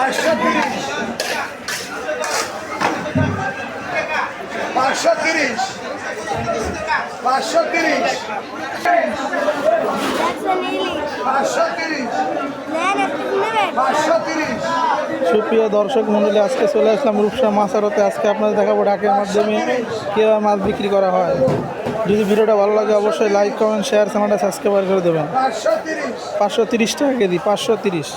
530 530 সুপ্রিয় দর্শক মন্ডলী, আজকে চলে আসলাম রূপসা মাছ আড়তে। আজকে আপনাদের দেখাবো ঢাকের মাধ্যমে কীভাবে মাছ বিক্রি করা হয়। যদি ভিডিওটা ভালো লাগে অবশ্যই লাইক কমেন্ট শেয়ার চ্যানেলটা সাবস্ক্রাইব করে দেবেন। 530 টাকা কেজি। 530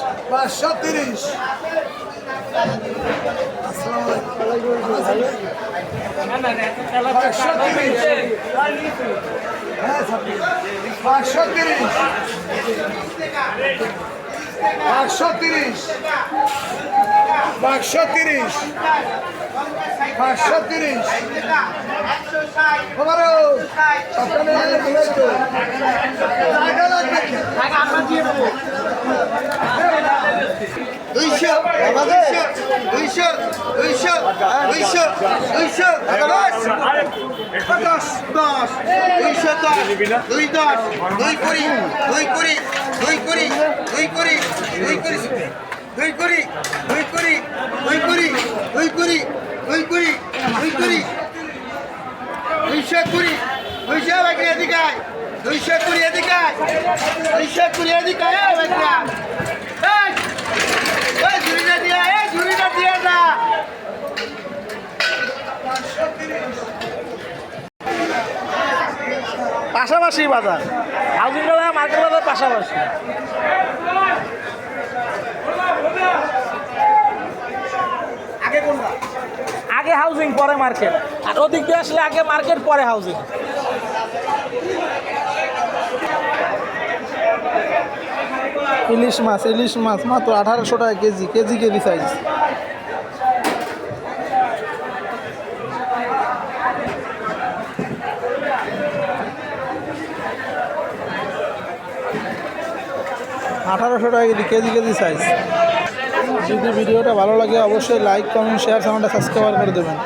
পাশাপাশি বাজার, হাউজিং বাজার মার্কেট বাজার পাশাপাশি। আগে হাউজিং পরে মার্কেট, আর ওদিক দিয়ে আসলে আগে মার্কেট পরে হাউজিং। ইলিশ মাছ মাত্র 1800 টাকা KG. KG size. KG size. যদি ভিডিওটা ভালো লাগে অবশ্যই লাইক কমেন্ট শেয়ার চ্যানেলটা সাবস্ক্রাইব করে দেবেন।